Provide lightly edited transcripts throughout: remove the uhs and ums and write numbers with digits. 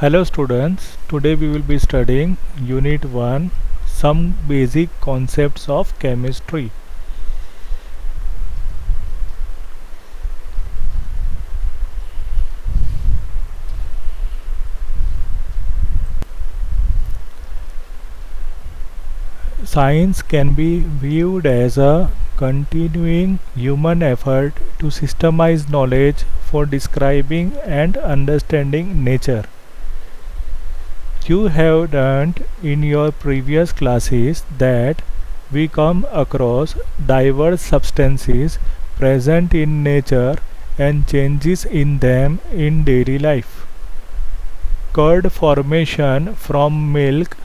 Hello students, today we will be studying Unit 1, some basic concepts of chemistry. Science can be viewed as a continuing human effort to systemize knowledge for describing and understanding nature. You have learned in your previous classes that we come across diverse substances present in nature and changes in them in daily life. Curd formation from milk,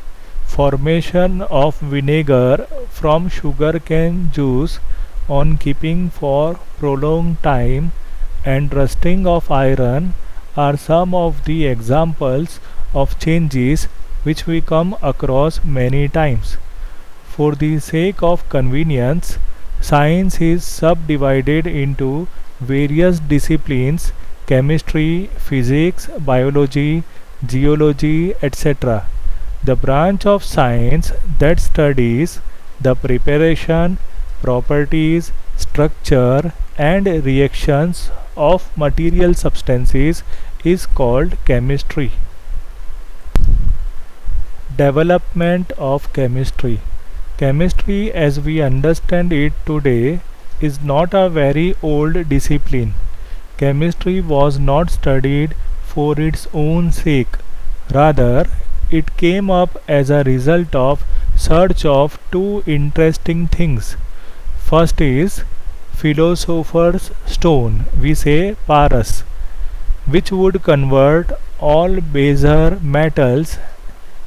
formation of vinegar from sugarcane juice on keeping for prolonged time, and rusting of iron are some of the examples of changes which we come across many times. For the sake of convenience, science is subdivided into various disciplines: chemistry, physics, biology, geology, etc. The branch of science that studies the preparation, properties, structure, and reactions of material substances is called chemistry. Development of chemistry. Chemistry, as we understand it today, is not a very old discipline. Chemistry was not studied for its own sake. Rather, it came up as a result of search of two interesting things. First is philosopher's stone, we say Paras, which would convert all baser metals,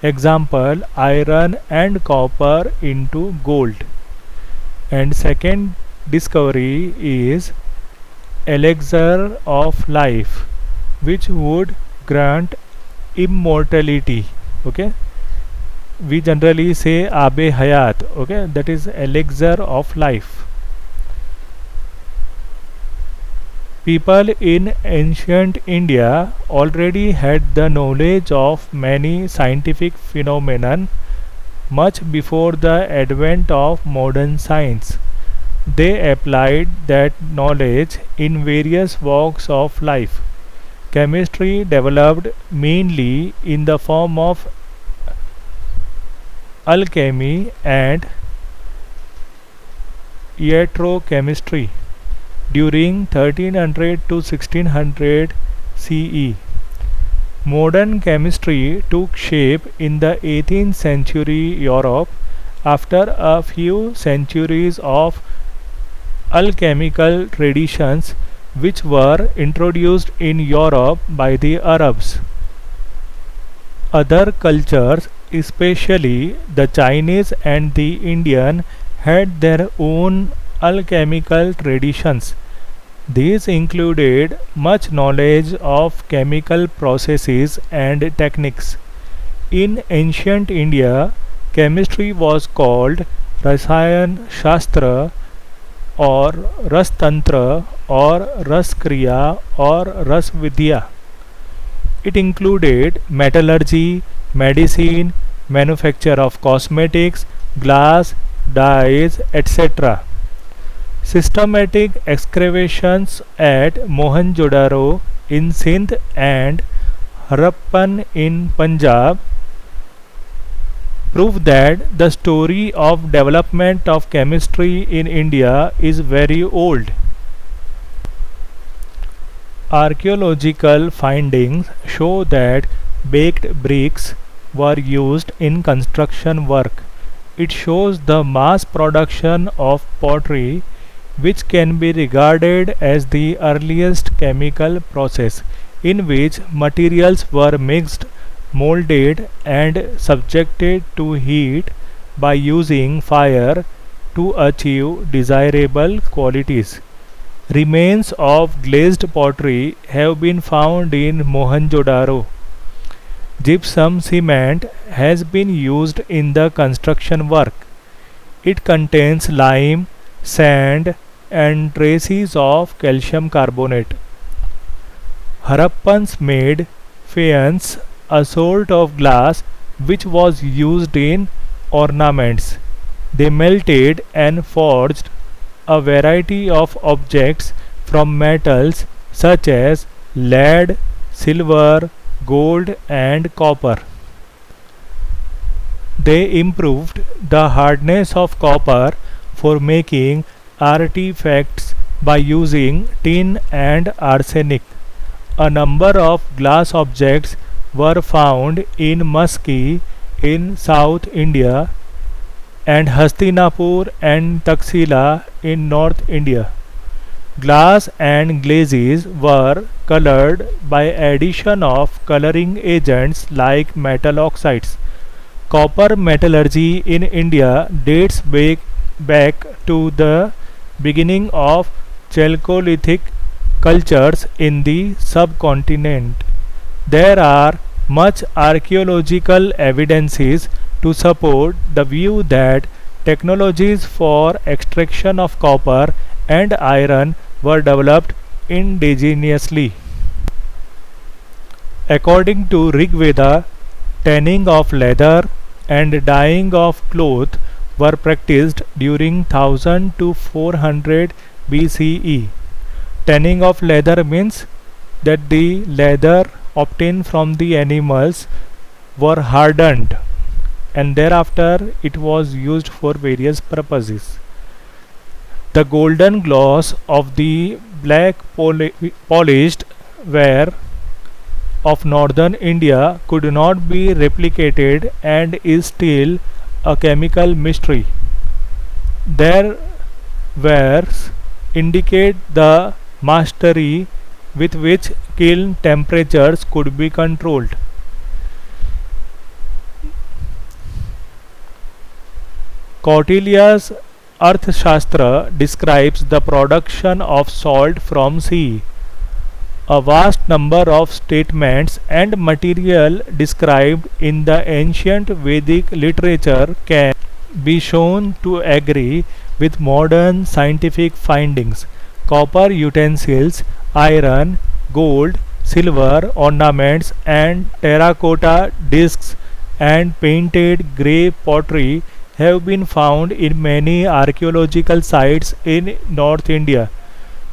example iron and copper, into gold. And second discovery is elixir of life, which would grant immortality. Okay, we generally say abe hayat. Okay, that is elixir of life. People in ancient India already had the knowledge of many scientific phenomena much before the advent of modern science. They applied that knowledge in various walks of life. Chemistry developed mainly in the form of alchemy and iatrochemistry during 1300 to 1600 CE. Modern chemistry took shape in the 18th century Europe after a few centuries of alchemical traditions which were introduced in Europe by the Arabs. Other cultures, especially the Chinese and the Indian, had their own alchemical traditions. These included much knowledge of chemical processes and techniques. In ancient India, chemistry was called Rasayan Shastra or Rastantra or Raskriya or Rasvidya. It included metallurgy, medicine, manufacture of cosmetics, glass, dyes, etc. Systematic excavations at Mohenjo-daro in Sindh and Harappan in Punjab prove that the story of development of chemistry in India is very old. Archaeological findings show that baked bricks were used in construction work. It shows the mass production of pottery, which can be regarded as the earliest chemical process in which materials were mixed, molded, and subjected to heat by using fire to achieve desirable qualities. Remains of glazed pottery have been found in Mohenjo-daro. Gypsum cement has been used in the construction work. It contains lime, sand, and traces of calcium carbonate. Harappans made faience a sort of glass which was used in ornaments. They melted and forged a variety of objects from metals such as lead, silver, gold, and copper. They improved the hardness of copper for making artifacts by using tin and arsenic. A number of glass objects were found in Musky in South India and Hastinapur and Taxila in North India. Glass and glazes were colored by addition of coloring agents like metal oxides. Copper metallurgy in India dates back to the beginning of Chalcolithic cultures in the subcontinent. There are much archaeological evidences to support the view that technologies for extraction of copper and iron were developed indigenously. According to Rig Veda, tanning of leather and dyeing of cloth were practiced during 1000 to 400 BCE. Tanning of leather means that the leather obtained from the animals were hardened and thereafter it was used for various purposes. The golden gloss of the black polished ware of northern India could not be replicated and is still a chemical mystery. Their wares indicate the mastery with which kiln temperatures could be controlled. Kautilya's Arthashastra describes the production of salt from sea. A vast number of statements and material described in the ancient Vedic literature can be shown to agree with modern scientific findings. Copper utensils, iron, gold, silver ornaments, and terracotta discs and painted grey pottery have been found in many archaeological sites in North India.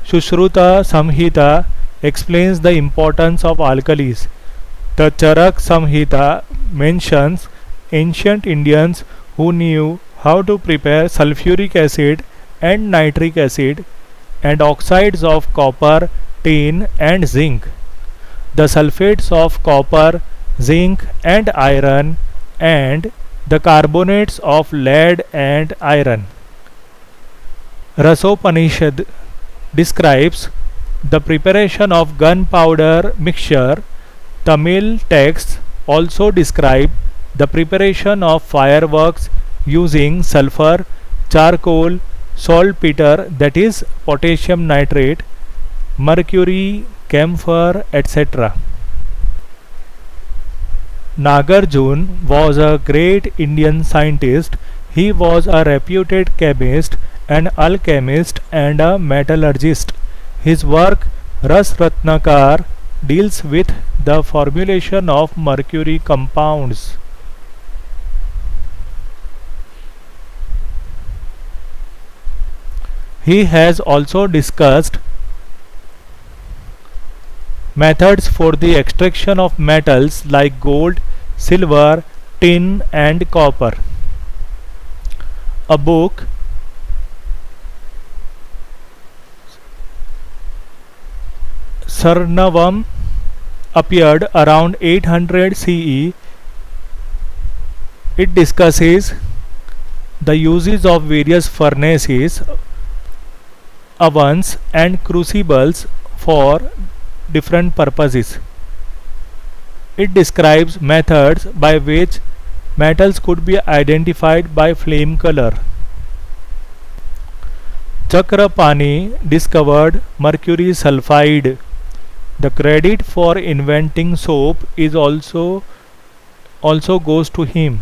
Sushruta Samhita explains the importance of alkalis. The Charak Samhita mentions ancient Indians who knew how to prepare sulfuric acid and nitric acid and oxides of copper, tin, and zinc. The sulfates of copper, zinc, and iron, and the carbonates of lead and iron. Rasopanishad describes the preparation of gunpowder mixture. Tamil texts also describe the preparation of fireworks using sulfur, charcoal, saltpeter, that is potassium nitrate, mercury, camphor, etc. Nagarjun was a great Indian scientist. He was a reputed chemist, an alchemist, and a metallurgist. His work Ras Ratnakar deals with the formulation of mercury compounds. He has also discussed methods for the extraction of metals like gold, silver, tin, and copper. A book Sarnavam appeared around 800 CE. It discusses the uses of various furnaces, ovens, and crucibles for different purposes. It describes methods by which metals could be identified by flame color. Chakrapani discovered mercury sulfide. The credit for inventing soap is also goes to him.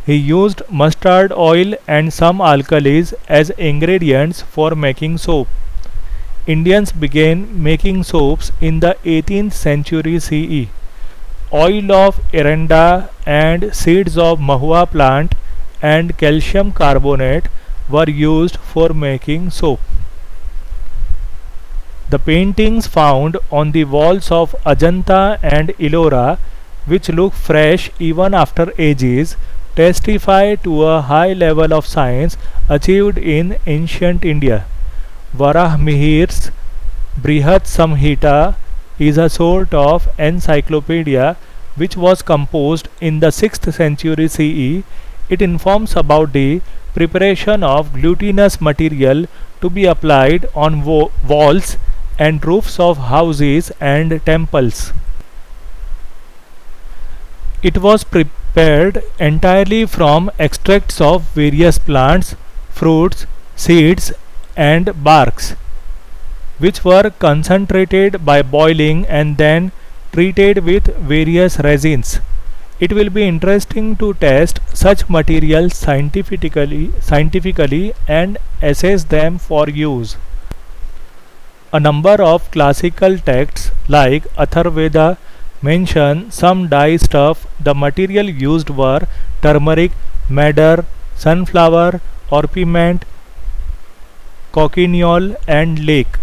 He used mustard oil and some alkalis as ingredients for making soap. Indians began making soaps in the 18th century CE. oil of erenda and seeds of mahua plant and calcium carbonate were used for making soap. The paintings found on the walls of Ajanta and Ellora, which look fresh even after ages, testify to a high level of science achieved in ancient India. Varahmihir's Brihat Samhita is a sort of encyclopedia which was composed in the 6th century CE. It informs about the preparation of glutinous material to be applied on walls and roofs of houses and temples. It was prepared entirely from extracts of various plants, fruits, seeds, and barks, which were concentrated by boiling and then treated with various resins. It will be interesting to test such materials scientifically and assess them for use. A number of classical texts like Atharvaveda mention some dye stuff. The material used were turmeric, madder, sunflower, orpiment, cochineal, and lake.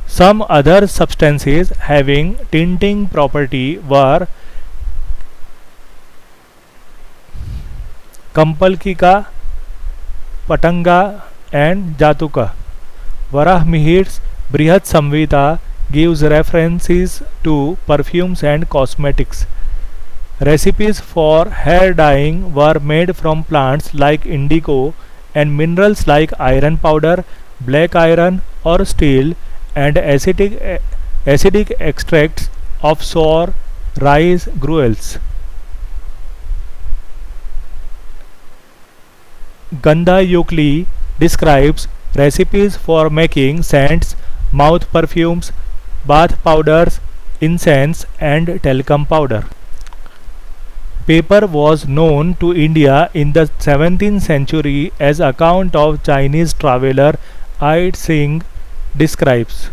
Some other substances having tinting property were Kampalkika, Patanga, and Jatuka. Varahmihir's Brihat Samhita gives references to perfumes and cosmetics. Recipes for hair dyeing were made from plants like indigo and minerals like iron powder, black iron or steel, and acidic extracts of sour rice gruels. Gandha Yukli describes recipes for making scents, mouth perfumes, bath powders, incense, and talcum powder. Paper was known to India in the 17th century, as account of Chinese traveller Ai Tsing describes.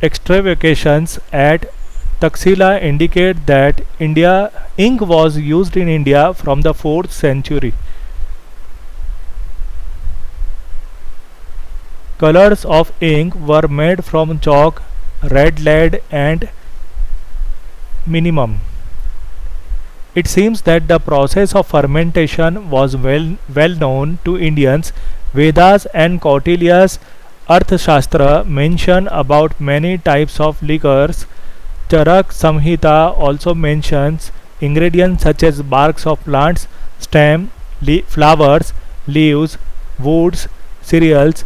Excavations at Taxila indicate that ink was used in India from the 4th century. Colors of ink were made from chalk, red lead, and minimum. It seems that the process of fermentation was well known to Indians. Vedas and Kautilya's Arthashastra mention about many types of liquors. Charak Samhita also mentions ingredients such as barks of plants, stem, flowers, leaves, woods, cereals,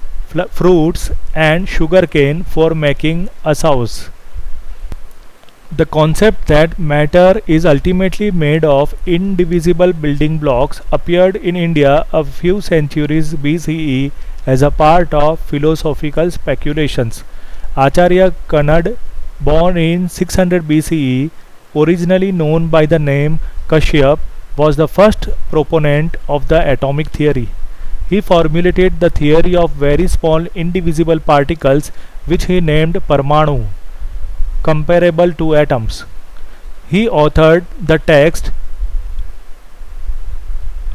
fruits, and sugarcane for making a sauce. The concept that matter is ultimately made of indivisible building blocks appeared in India a few centuries BCE as a part of philosophical speculations. Acharya Kanad, born in 600 BCE, originally known by the name Kashyap, was the first proponent of the atomic theory. He formulated the theory of very small indivisible particles, which he named Parmanu, comparable to atoms. He authored the text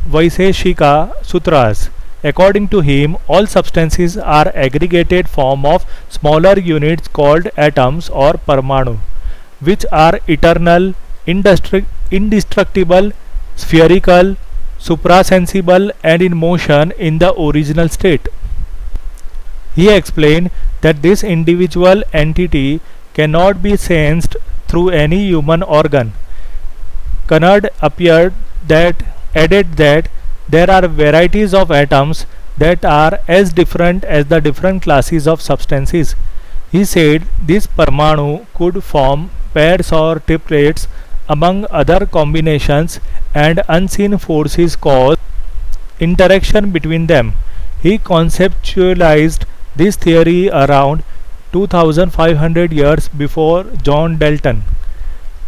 Vaiseshika Sutras. According to him, all substances are aggregated form of smaller units called atoms or Parmanu, which are eternal, indestructible, spherical, suprasensible, and in motion in the original state. He explained that this individual entity cannot be sensed through any human organ. Kanad added that there are varieties of atoms that are as different as the different classes of substances. He said this Parmanu could form pairs or triplets among other combinations, and unseen forces cause interaction between them. He conceptualized this theory around 2500 years before John Dalton.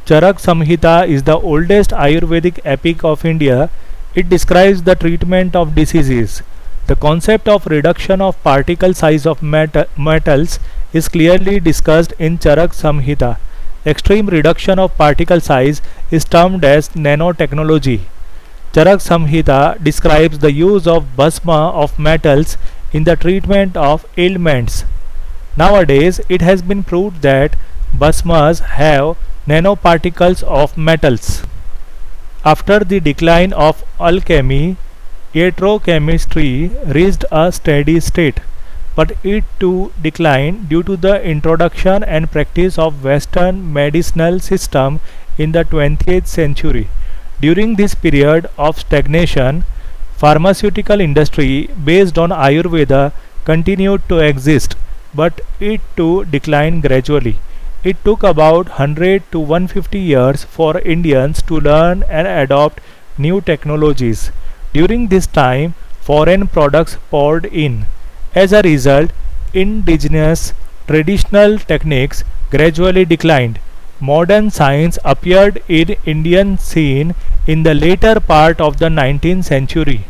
Charak Samhita is the oldest Ayurvedic epic of India. It describes the treatment of diseases. The concept of reduction of particle size of metals is clearly discussed in Charak Samhita. extreme reduction of particle size is termed as nanotechnology. Charak Samhita describes the use of bhasma of metals in the treatment of ailments. Nowadays, it has been proved that bhasmas have nanoparticles of metals. After the decline of alchemy, electrochemistry reached a steady state, but it too declined due to the introduction and practice of Western medicinal system in the 20th century. During this period of stagnation, pharmaceutical industry based on Ayurveda continued to exist, but it too declined gradually. It took about 100 to 150 years for Indians to learn and adopt new technologies. During this time, foreign products poured in. As a result, indigenous traditional techniques gradually declined. Modern science appeared in Indian scene in the later part of the 19th century.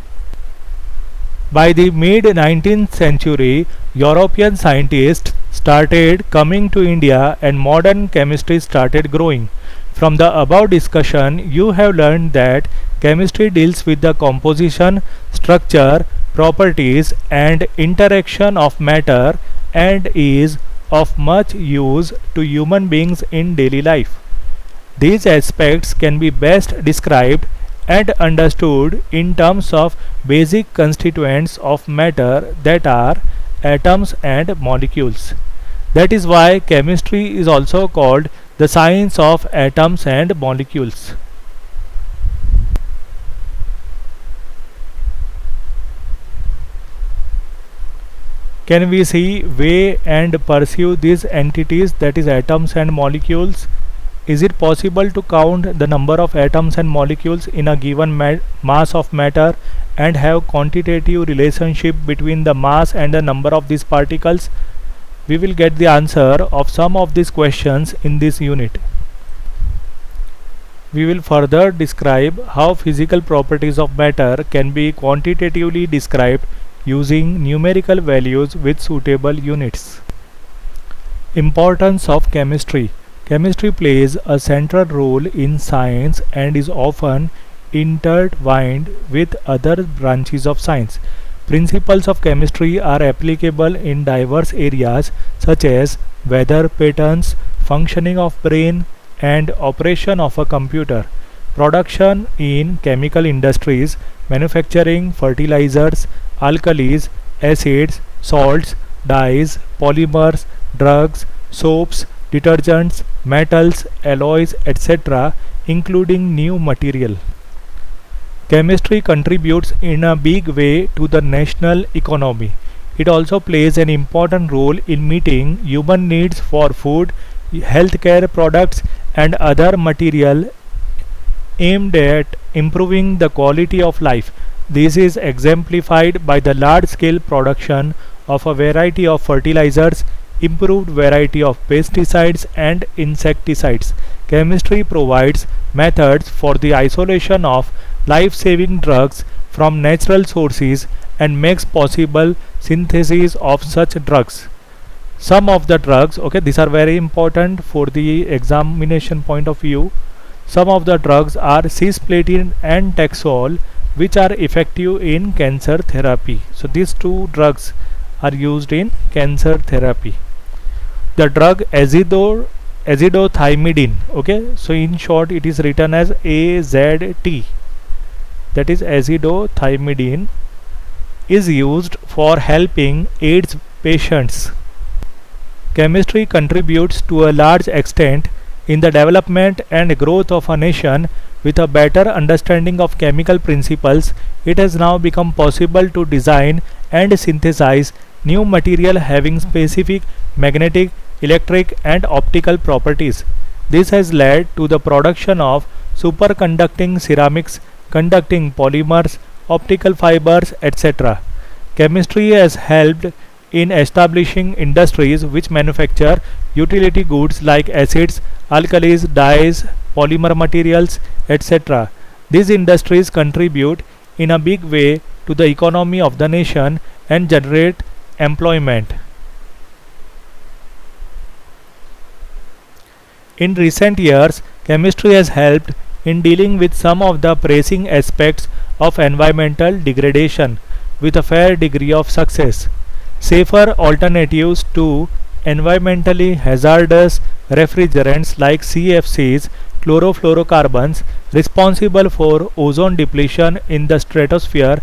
By the mid 19th century, European scientists started coming to India and modern chemistry started growing. From the above discussion, you have learned that chemistry deals with the composition, structure, properties, and interaction of matter and is of much use to human beings in daily life. These aspects can be best described and understood in terms of basic constituents of matter that are atoms and molecules. That is why chemistry is also called the science of atoms and molecules. Can we see, weigh and perceive these entities, that is atoms and molecules? Is it possible to count the number of atoms and molecules in a given mass of matter and have quantitative relationship between the mass and the number of these particles? We will get the answer of some of these questions in this unit. We will further describe how physical properties of matter can be quantitatively described using numerical values with suitable units. Importance of chemistry. Chemistry plays a central role in science and is often intertwined with other branches of science. Principles of chemistry are applicable in diverse areas such as weather patterns, functioning of brain, and operation of a computer. Production in chemical industries, manufacturing fertilizers, alkalis, acids, salts, dyes, polymers, drugs, soaps, detergents, metals, alloys, etc., including new material. Chemistry contributes in a big way to the national economy. It also plays an important role in meeting human needs for food, healthcare products, and other material aimed at improving the quality of life. This is exemplified by the large-scale production of a variety of fertilizers, improved variety of pesticides and insecticides. Chemistry provides methods for the isolation of life-saving drugs from natural sources and makes possible synthesis of such drugs. Some of the drugs, okay, these are very important for the examination point of view. Some of the drugs are cisplatin and Taxol, which are effective in cancer therapy. So these two drugs are used in cancer therapy. The drug azithromycin, okay, so in short it is written as AZT, that is azithromycin, is used for helping AIDS patients. Chemistry contributes to a large extent in the development and growth of a nation. With a better understanding of chemical principles, it has now become possible to design and synthesize new material having specific magnetic, electric and optical properties. This has led to the production of superconducting ceramics, conducting polymers, optical fibers, etc. Chemistry has helped in establishing industries which manufacture utility goods like acids, alkalis, dyes, polymer materials, etc. These industries contribute in a big way to the economy of the nation and generate employment. In recent years, chemistry has helped in dealing with some of the pressing aspects of environmental degradation with a fair degree of success. Safer alternatives to environmentally hazardous refrigerants like CFCs, chlorofluorocarbons, responsible for ozone depletion in the stratosphere,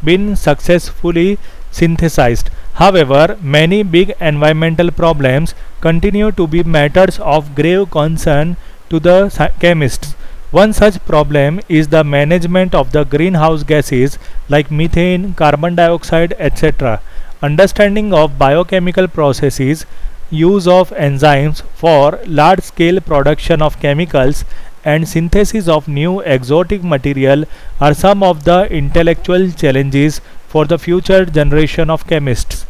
been successfully synthesized. However, many big environmental problems continue to be matters of grave concern to the chemists. One such problem is the management of the greenhouse gases like methane, carbon dioxide, etc. Understanding of biochemical processes, use of enzymes for large scale production of chemicals, and synthesis of new exotic material are some of the intellectual challenges for the future generation of chemists.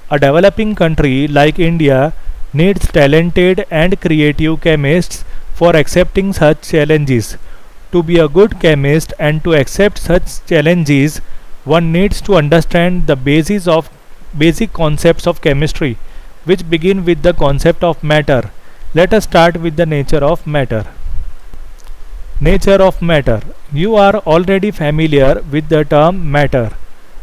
A developing country like India needs talented and creative chemists for accepting such challenges. To be a good chemist and to accept such challenges, one needs to understand the basis of basic concepts of chemistry, which begin with the concept of matter. Let us start with the nature of matter. Nature of matter. You are already familiar with the term matter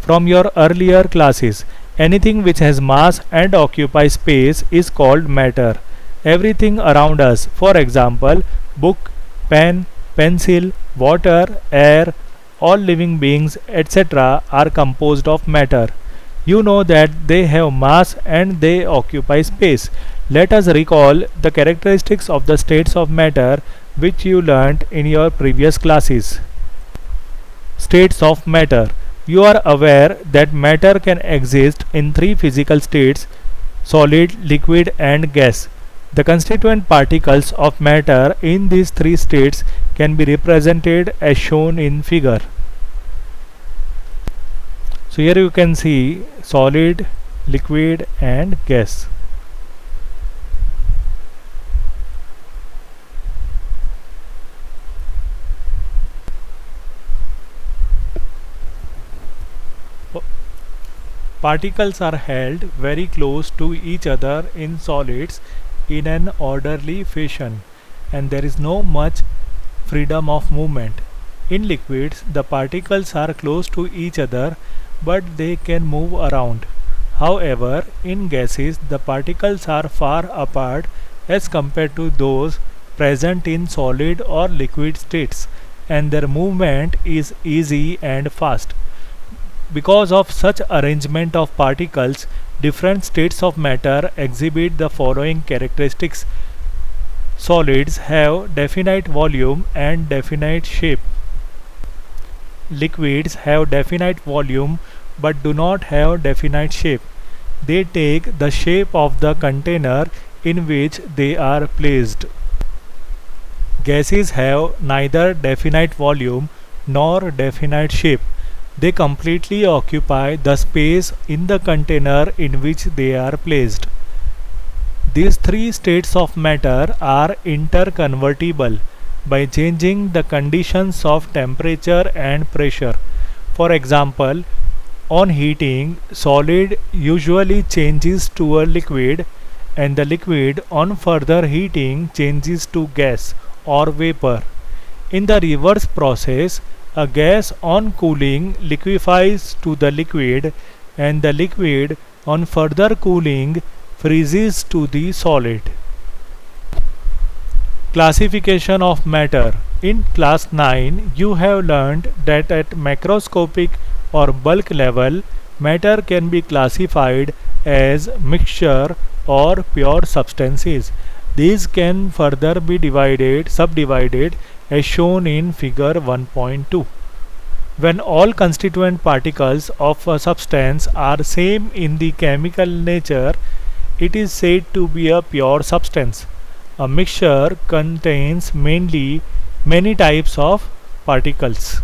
from your earlier classes. Anything which has mass and occupies space is called matter. Everything around us, for example, book, pen, pencil, water, air, all living beings, etc., are composed of matter. You know that they have mass and they occupy space. Let us recall the characteristics of the states of matter which you learnt in your previous classes. States of matter. You are aware that matter can exist in three physical states: solid, liquid, and gas. The constituent particles of matter in these three states can be represented as shown in figure. So here you can see solid, liquid, and gas. Particles are held very close to each other in solids in an orderly fashion, and there is no much freedom of movement. In liquids, the particles are close to each other but they can move around. However, in gases, the particles are far apart as compared to those present in solid or liquid states, and their movement is easy and fast. Because of such arrangement of particles, different states of matter exhibit the following characteristics. Solids have definite volume and definite shape. Liquids have definite volume but do not have definite shape. They take the shape of the container in which they are placed. Gases have neither definite volume nor definite shape. They completely occupy the space in the container in which they are placed. These three states of matter are interconvertible by changing the conditions of temperature and pressure. For example, on heating, solid usually changes to a liquid, and the liquid on further heating changes to gas or vapor. In the reverse process, a gas on cooling liquefies to the liquid, and the liquid on further cooling freezes to the solid. Classification of matter. In class 9, you have learned that at macroscopic or bulk level, matter can be classified as mixture or pure substances. These can further be subdivided as shown in figure 1.2. When all constituent particles of a substance are same in the chemical nature, it is said to be a pure substance. A mixture contains mainly many types of particles.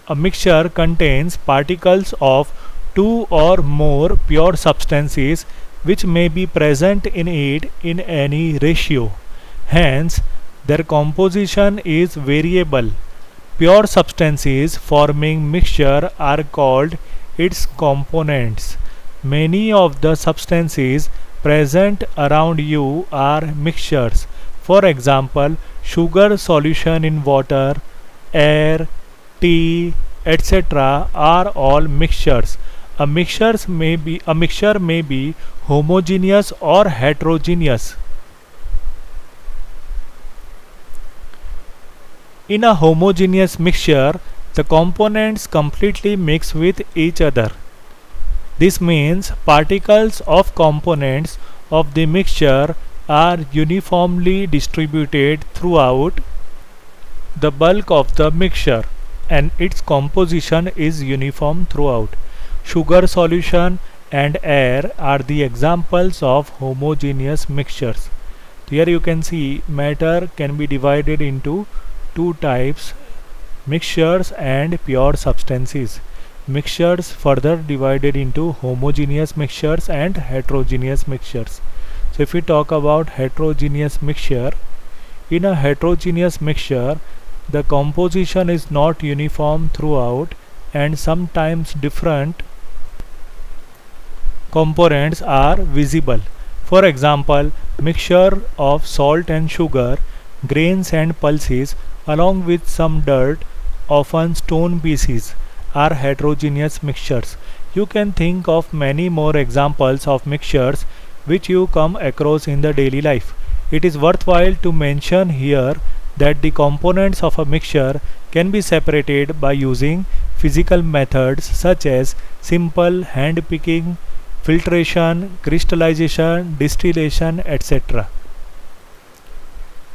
A mixture contains particles of two or more pure substances which may be present in it in any ratio. Hence, their composition is variable. Pure substances forming mixture are called its components. Many of the substances present around you are mixtures. For example, sugar solution in water, air, tea, etc. are all mixtures. A mixture may be homogeneous or heterogeneous. In a homogeneous mixture, the components completely mix with each other. This means particles of components of the mixture are uniformly distributed throughout the bulk of the mixture and its composition is uniform throughout. Sugar solution and air are the examples of homogeneous mixtures. Here you can see matter can be divided into two types, mixtures and pure substances. Mixtures further divided into homogeneous mixtures and heterogeneous mixtures. So if we talk about heterogeneous mixture, in a heterogeneous mixture the composition is not uniform throughout and sometimes different components are visible. For example, mixture of salt and sugar, grains and pulses along with some dirt, often stone pieces, are heterogeneous mixtures. You can think of many more examples of mixtures which you come across in the daily life. It is worthwhile to mention here that the components of a mixture can be separated by using physical methods such as simple hand picking, filtration, crystallization, distillation, etc.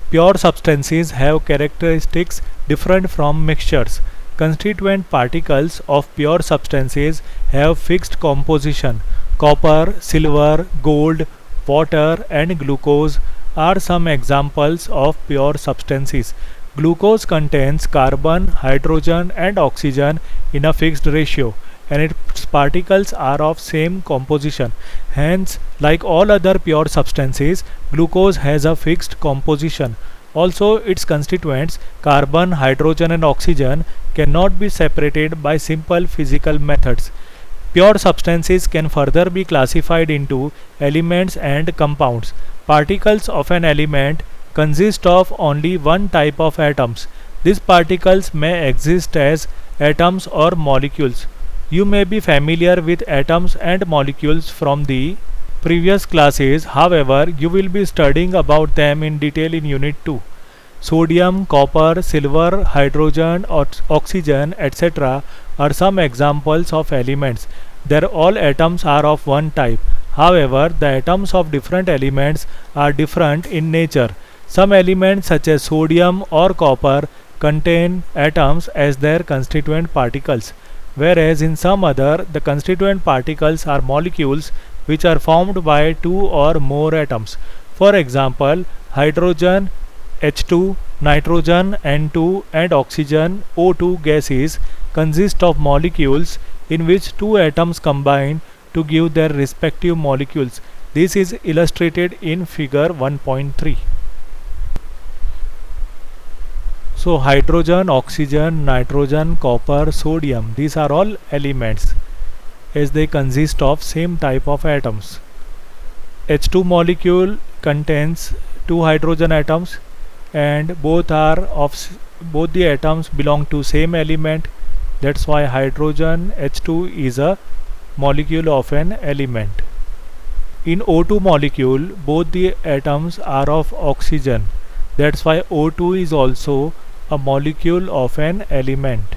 Pure substances have characteristics different from mixtures. Constituent particles of pure substances have fixed composition. Copper, silver, gold, water and glucose are some examples of pure substances. Glucose contains carbon, hydrogen and oxygen in a fixed ratio and its particles are of same composition. Hence, like all other pure substances, glucose has a fixed composition. Also, its constituents carbon, hydrogen and oxygen cannot be separated by simple physical methods. Pure substances can further be classified into elements and compounds. Particles of an element consist of only one type of atoms. These particles may exist as atoms or molecules. You may be familiar with atoms and molecules from the previous classes, however, you will be studying about them in detail in Unit 2. Sodium, copper, silver, hydrogen, oxygen, etc. are some examples of elements. All atoms are of one type. However, the atoms of different elements are different in nature. Some elements such as sodium or copper contain atoms as their constituent particles, whereas in some other the constituent particles are molecules which are formed by two or more atoms. For example, hydrogen H2, nitrogen N2 and oxygen O2 gases consist of molecules in which two atoms combine to give their respective molecules. This is illustrated in figure 1.3. So hydrogen, oxygen, nitrogen, copper, sodium, these are all elements as they consist of same type of atoms. H2 molecule contains two hydrogen atoms and both the atoms belong to same element. That's why hydrogen H2 is a molecule of an element. In O2 molecule, both the atoms are of oxygen. That's why O2 is also a molecule of an element.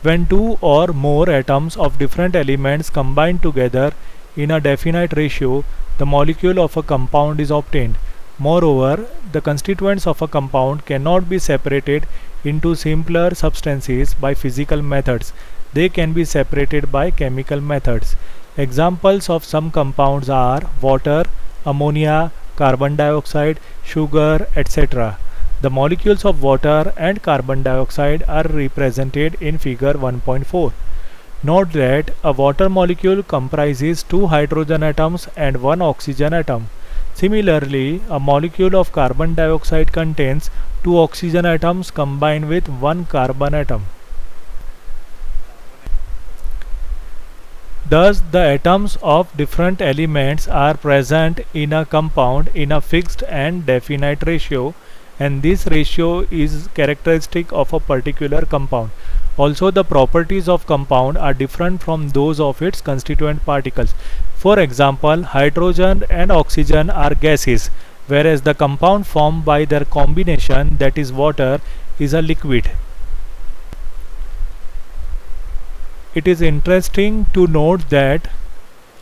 When two or more atoms of different elements combine together in a definite ratio, the molecule of a compound is obtained. Moreover, the constituents of a compound cannot be separated into simpler substances by physical methods. They can be separated by chemical methods. Examples of some compounds are water, ammonia, carbon dioxide, sugar, etc. The molecules of water and carbon dioxide are represented in figure 1.4. Note that a water molecule comprises two hydrogen atoms and one oxygen atom. Similarly, a molecule of carbon dioxide contains two oxygen atoms combined with one carbon atom. Thus, the atoms of different elements are present in a compound in a fixed and definite ratio, and this ratio is characteristic of a particular compound. Also, the properties of compound are different from those of its constituent particles. For example, hydrogen and oxygen are gases, whereas the compound formed by their combination, that is water, is a liquid. It is interesting to note that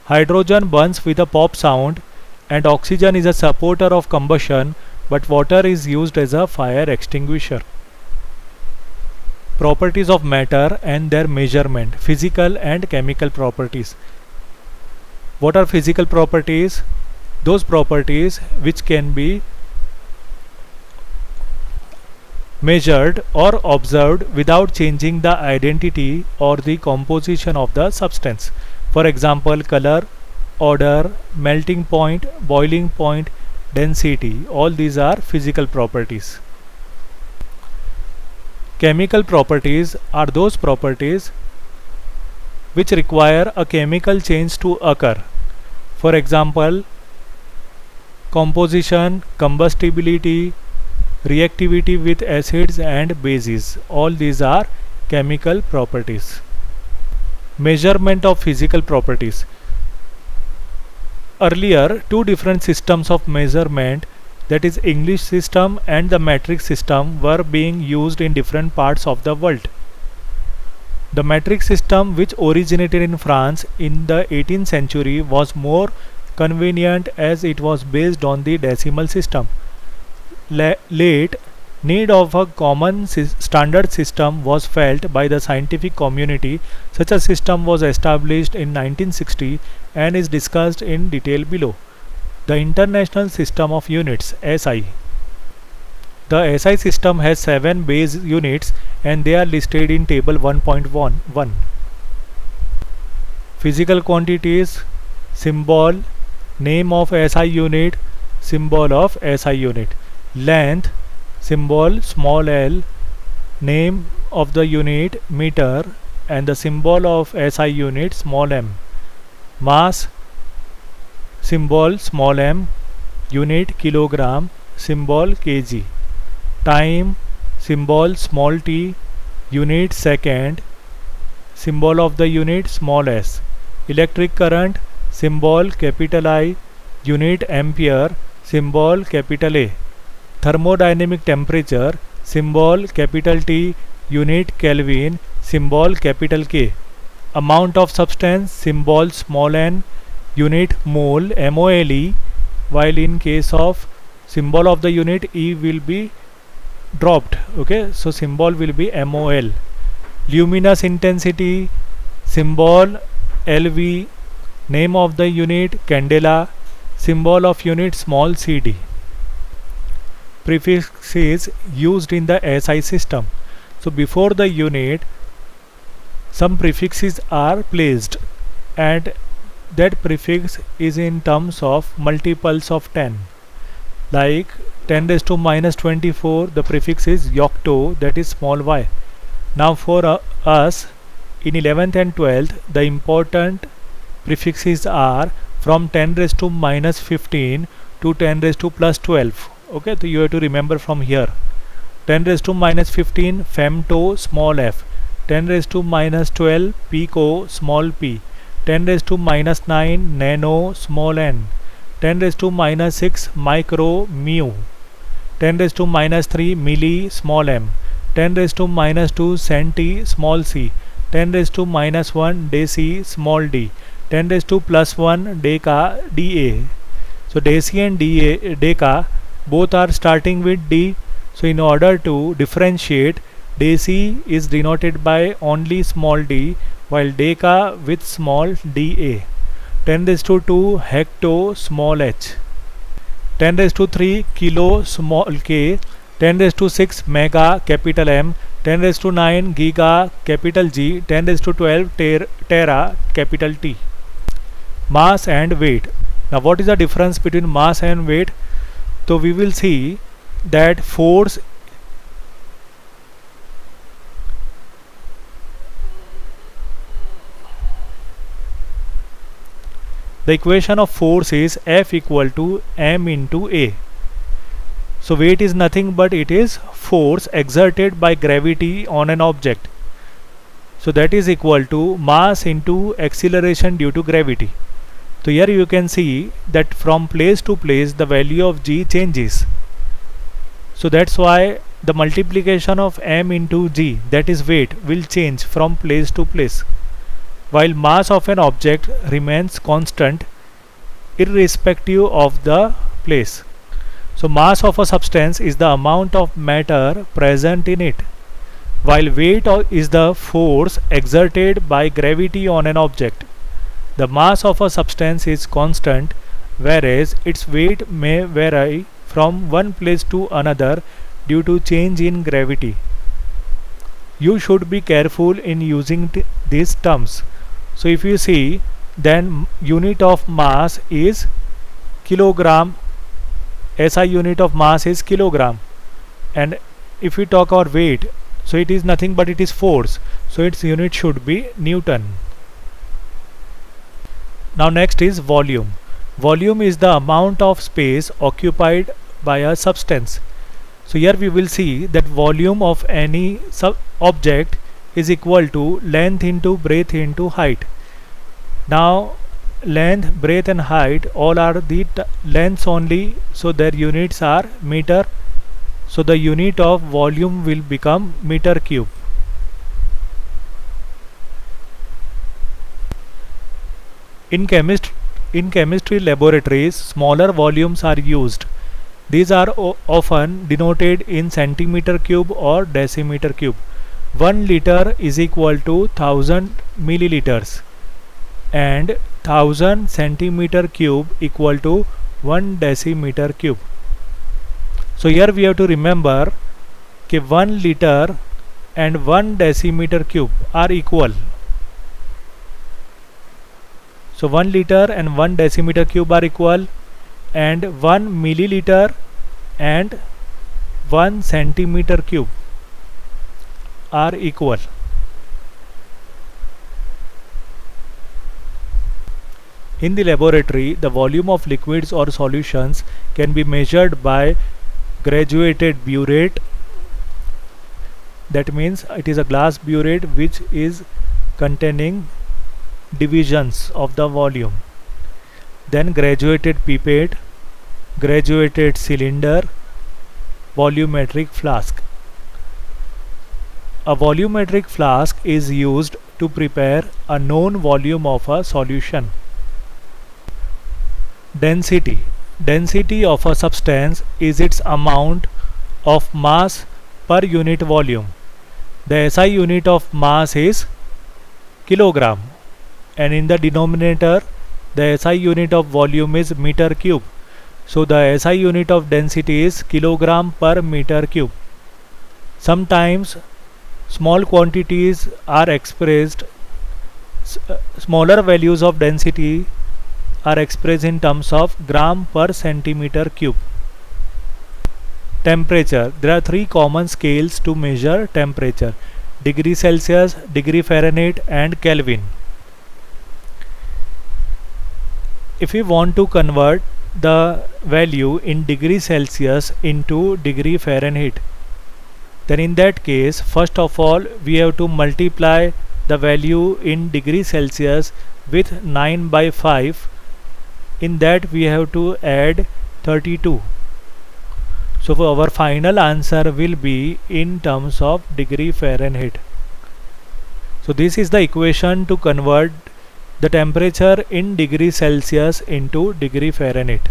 hydrogen burns with a pop sound and oxygen is a supporter of combustion, but water is used as a fire extinguisher. Properties of matter and their measurement, physical and chemical properties. What are physical properties? Those properties which can be measured or observed without changing the identity or the composition of the substance. For example, color, odor, melting point, boiling point, density, all these are physical properties. Chemical properties are those properties which require a chemical change to occur. For example, composition, combustibility, reactivity with acids and bases, all these are chemical properties. Measurement of physical properties. Earlier, two different systems of measurement, that is English system and the metric system, were being used in different parts of the world. The metric system, which originated in France in the 18th century, was more convenient as it was based on the decimal system. Late need of a common standard system was felt by the scientific community. Such a system was established in 1960 and is discussed in detail below. The International System of Units (SI). The SI system has 7 base units and they are listed in table 1.1. Physical quantities, symbol, name of SI unit, symbol of SI unit. Length, symbol small l, name of the unit meter and the symbol of SI unit small m. Mass, symbol small m, unit kilogram, symbol kg. Time, symbol small t, unit second, symbol of the unit small s. Electric current, symbol capital I, unit ampere, symbol capital A. Thermodynamic temperature, symbol capital T, unit Kelvin, symbol capital K. Amount of substance, symbol small n, unit mole, mole, while in case of symbol of the unit E will be dropped. Okay, so symbol will be mol. Luminous intensity, symbol LV, name of the unit candela, symbol of unit small cd. Prefixes used in the SI system. So before the unit, some prefixes are placed and that prefix is in terms of multiples of 10. Like 10 raised to minus 24, the prefix is yocto, that is small y. Now for us in 11th and 12th, the important prefixes are from 10 raised to minus 15 to 10 raised to plus 12. Okay, so you have to remember from here. 10 raised to minus 15 femto small f, 10 raised to minus 12 pico small p, 10 raised to minus 9 nano small n, 10 raised to minus 6 micro mu, 10 raised to minus 3 milli small m, 10 raised to minus 2 centi small c, 10 raised to minus 1 deci small d, 10 raised to plus 1 deca dA. So deci and deca both are starting with D. So in order to differentiate, deci is denoted by only small d while deca with small da. 10 raised to 2 hecto small h, 10 raised to 3 kilo small k, 10 raised to 6 mega capital M, 10 raised to 9 giga capital G, 10 raised to 12 tera capital T. Mass and weight. Now what is the difference between mass and weight? So we will see that force The equation of force is F equal to m into A. So weight is nothing but it is force exerted by gravity on an object. So that is equal to mass into acceleration due to gravity. So here you can see that from place to place the value of g changes. So that's why the multiplication of m into g, that is weight, will change from place to place, while mass of an object remains constant irrespective of the place. So mass of a substance is the amount of matter present in it, while weight is the force exerted by gravity on an object. The mass of a substance is constant, whereas its weight may vary from one place to another due to change in gravity. You should be careful in using these terms. So if you see, then unit of mass is kilogram, SI unit of mass is kilogram, and if we talk our weight, so it is nothing but it is force, so its unit should be Newton. Now next is volume. Volume is the amount of space occupied by a substance. So here we will see that volume of any object is equal to length into breadth into height. Now length, breadth and height all are the lengths only, so their units are meter. So the unit of volume will become meter cube. In chemistry laboratories, smaller volumes are used. These are often denoted in centimeter cube or decimeter cube. 1 liter is equal to 1000 milliliters, and 1000 centimeter cube equal to 1 decimeter cube. So here we have to remember that 1 liter and 1 decimeter cube are equal. So 1 liter and 1 decimeter cube are equal, and 1 milliliter and 1 centimeter cube are equal. In the laboratory, the volume of liquids or solutions can be measured by graduated burette. That means it is a glass burette which is containing divisions of the volume. Then graduated pipette, graduated cylinder, volumetric flask. A volumetric flask is used to prepare a known volume of a solution. Density. Density of a substance is its amount of mass per unit volume. The SI unit of mass is kilogram, and in the denominator the SI unit of volume is meter cube. So the SI unit of density is kilogram per meter cube. Sometimes small quantities are expressed, smaller values of density are expressed in terms of gram per centimeter cube. Temperature. There are three common scales to measure temperature: degree Celsius, degree Fahrenheit and Kelvin. If we want to convert the value in degree Celsius into degree Fahrenheit, then in that case, first of all we have to multiply the value in degree Celsius with 9 by 5. In that we have to add 32. So our final answer will be in terms of degree Fahrenheit. So this is the equation to convert the temperature in degree Celsius into degree Fahrenheit.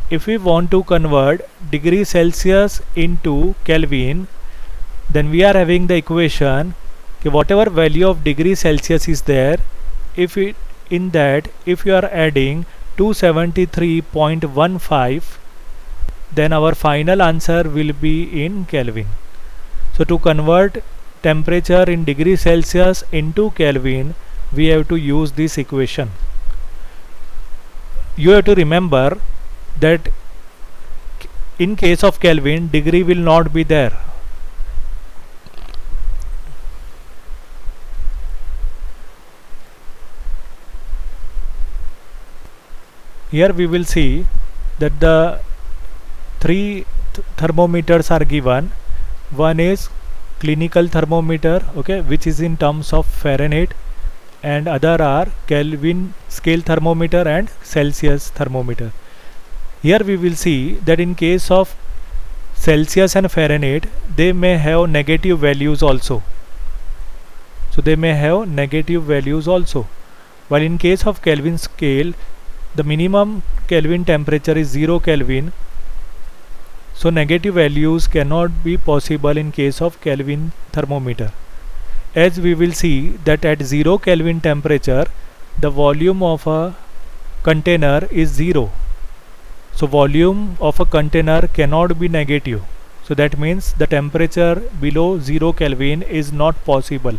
If we want to convert degree Celsius into Kelvin, then we are having the equation कि whatever value of degree Celsius is there, if you are adding 273.15, then our final answer will be in Kelvin. So to convert temperature in degree Celsius into Kelvin, we have to use this equation. You have to remember that in case of Kelvin, degree will not be there. Here we will see that the three thermometers are given. One is clinical thermometer, okay, which is in terms of Fahrenheit, and other are Kelvin scale thermometer and Celsius thermometer. Here we will see that in case of Celsius and Fahrenheit, they may have negative values also. So they may have negative values also. While in case of Kelvin scale, the minimum Kelvin temperature is 0 Kelvin. So negative values cannot be possible in case of Kelvin thermometer. As we will see that at 0 Kelvin temperature, the volume of a container is 0. So volume of a container cannot be negative. So that means the temperature below 0 Kelvin is not possible.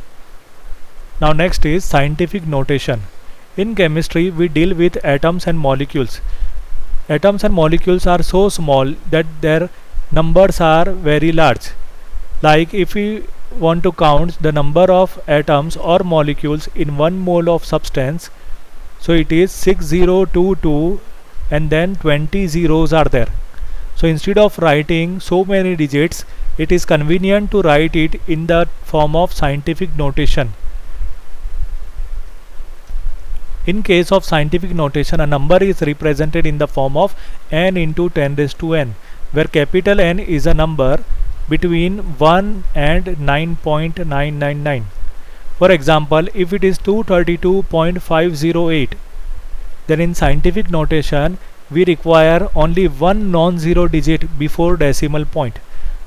Now next is scientific notation. In chemistry we deal with atoms and molecules. Atoms and molecules are so small that their numbers are very large. Like if we want to count the number of atoms or molecules in 1 mole of substance, so it is 6022 and then 20 zeros are there. So instead of writing so many digits, it is convenient to write it in the form of scientific notation. In case of scientific notation, a number is represented in the form of n into 10 raised to n, where capital N is a number between 1 and 9.999. For example, if it is 232.508, then in scientific notation we require only one non-zero digit before decimal point.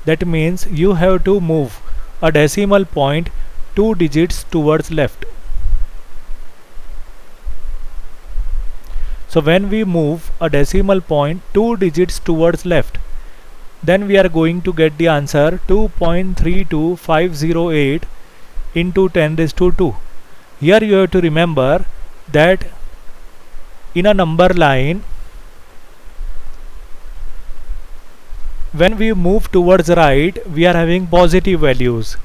That means you have to move a decimal point 2 digits towards left. So when we move a decimal point 2 digits towards left, then we are going to get the answer 2.32508 into 10 raised to 2. Here you have to remember that in a number line, when we move towards right, we are having positive values,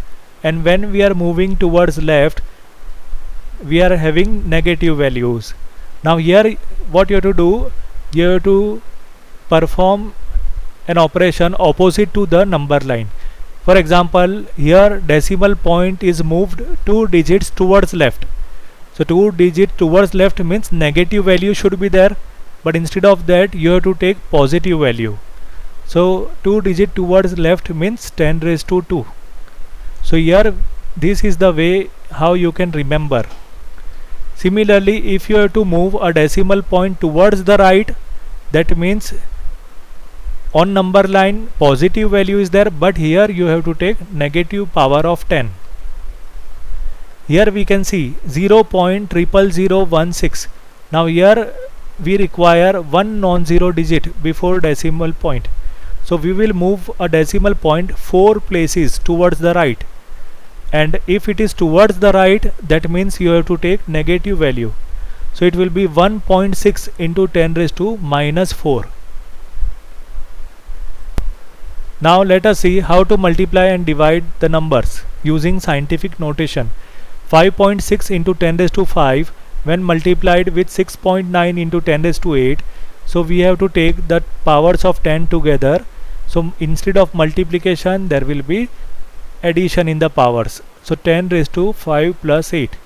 and when we are moving towards left, we are having negative values. Now here what you have to do, you have to perform an operation opposite to the number line. For example, here decimal point is moved 2 digits towards left. So 2 digits towards left means negative value should be there, but instead of that you have to take positive value. So 2 digit towards left means 10 raised to 2. So here this is the way how you can remember. Similarly, if you have to move a decimal point towards the right, that means on number line positive value is there, but here you have to take negative power of 10. Here we can see 0.00016. Now here we require one non-zero digit before decimal point. So we will move a decimal point 4 places towards the right. And if it is towards the right, that means you have to take negative value. So it will be 1.6 into 10 raised to minus 4. Now let us see how to multiply and divide the numbers using scientific notation. 5.6 into 10 raised to 5 when multiplied with 6.9 into 10 raised to 8. So we have to take the powers of 10 together. So instead of multiplication there will be addition in the powers. So 10 raised to 5 plus 8,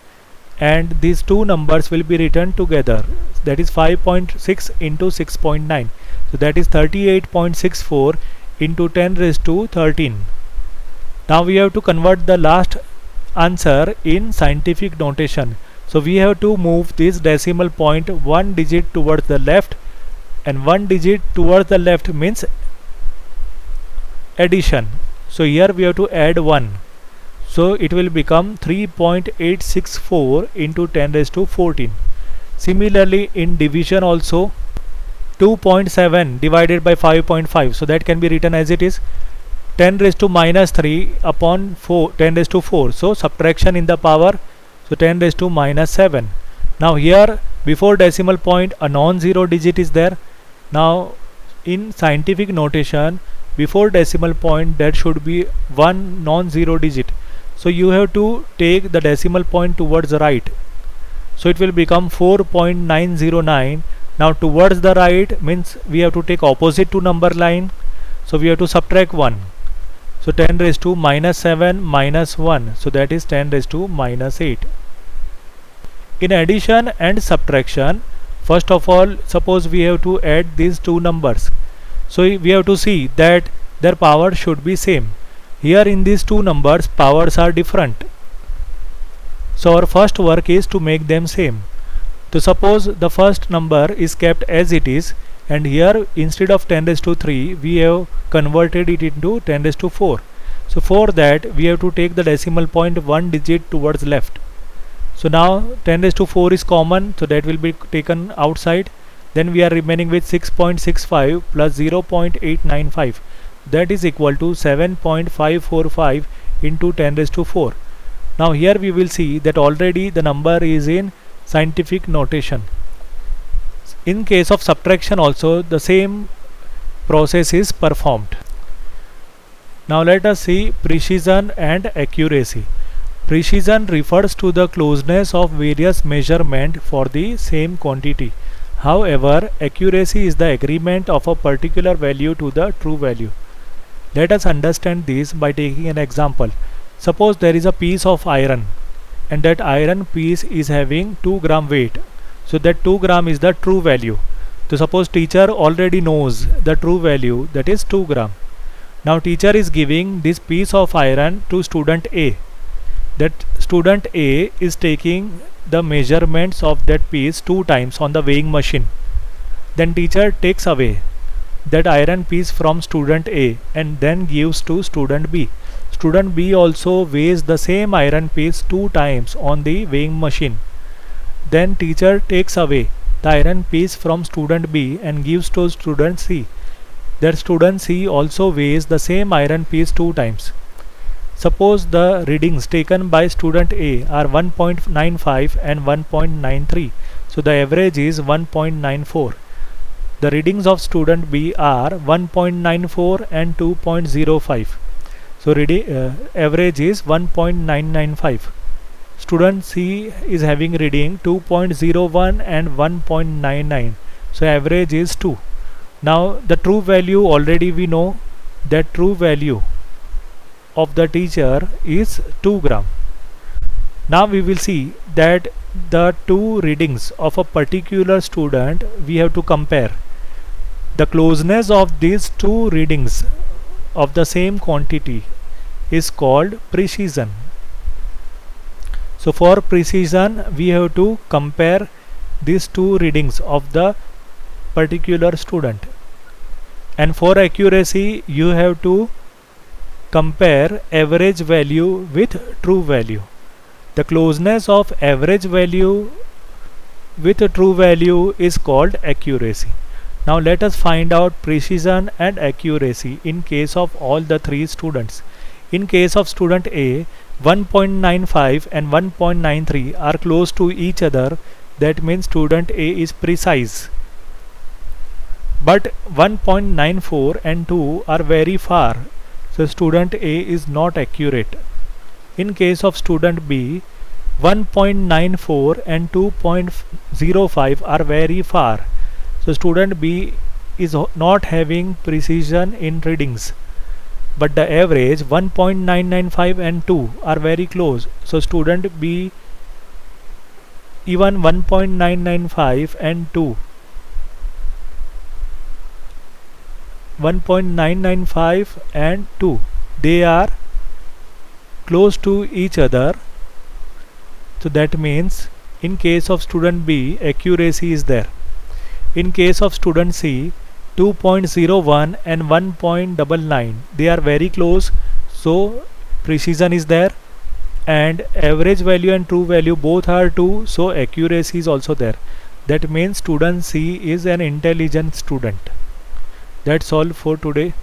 and these two numbers will be written together, that is 5.6 into 6.9. So that is 38.64 into 10 raised to 13. Now we have to convert the last answer in scientific notation. So we have to move this decimal point 1 digit towards the left, and 1 digit towards the left means addition. So here we have to add 1. So it will become 3.864 into 10 raised to 14. Similarly in division also, 2.7 divided by 5.5. So that can be written as it is 10 raised to minus 3 upon 10 raised to 4. So subtraction in the power. So 10 raised to minus 7. Now here before decimal point a non-zero digit is there. Now in scientific notation, before decimal point there should be one non-zero digit. So you have to take the decimal point towards the right. So it will become 4.909. Now towards the right means we have to take opposite to number line, so we have to subtract 1. So 10 raised to minus 7 minus 1, so that is 10 raised to minus 8. In addition and subtraction, first of all, suppose we have to add these two numbers. So we have to see that their power should be same. Here in these two numbers, powers are different. So our first work is to make them same. So suppose the first number is kept as it is, and here instead of 10 raised to 3 we have converted it into 10 raised to 4. So for that we have to take the decimal point one digit towards left. So now 10 raised to 4 is common, so that will be taken outside. Then we are remaining with 6.65 plus 0.895, that is equal to 7.545 into 10 raised to 4. Now here we will see that already the number is in scientific notation. In case of subtraction also the same process is performed. Now let us see precision and accuracy. Precision refers to the closeness of various measurement for the same quantity. However, accuracy is the agreement of a particular value to the true value. Let us understand this by taking an example. Suppose there is a piece of iron, and that iron piece is having 2 gram weight. So that 2 gram is the true value. So suppose teacher already knows the true value, that is 2 gram. Now teacher is giving this piece of iron to student A. That student A is taking the measurements of that piece 2 times on the weighing machine. Then teacher takes away that iron piece from student A and then gives to student B. Student B also weighs the same iron piece 2 times on the weighing machine. Then teacher takes away the iron piece from student B and gives to student C. That student C also weighs the same iron piece 2 times. Suppose the readings taken by student A are 1.95 and 1.93. So the average is 1.94. The readings of student B are 1.94 and 2.05. So average is 1.995. Student C is having reading 2.01 and 1.99. So average is 2. Now the true value already we know, that true value of the teacher is 2 gram. Now we will see that the two readings of a particular student we have to compare. The closeness of these two readings of the same quantity is called precision. So for precision we have to compare these two readings of the particular student, and for accuracy you have to compare average value with true value. The closeness of average value with a true value is called accuracy. Now let us find out precision and accuracy in case of all the three students. In case of student A, 1.95 and 1.93 are close to each other, that means student A is precise. But 1.94 and 2 are very far, so student A is not accurate. In case of student B, 1.94 and 2.05 are very far, so student B is not having precision in readings. But the average 1.995 and 2 are very close, so student B, even 1.995 and 2, 1.995 and 2, they are close to each other. So that means in case of student B, accuracy is there. In case of student C, 2.01 and 1.99, they are very close, so precision is there, and average value and true value both are 2, so accuracy is also there. That means student C is an intelligent student. That's all for today.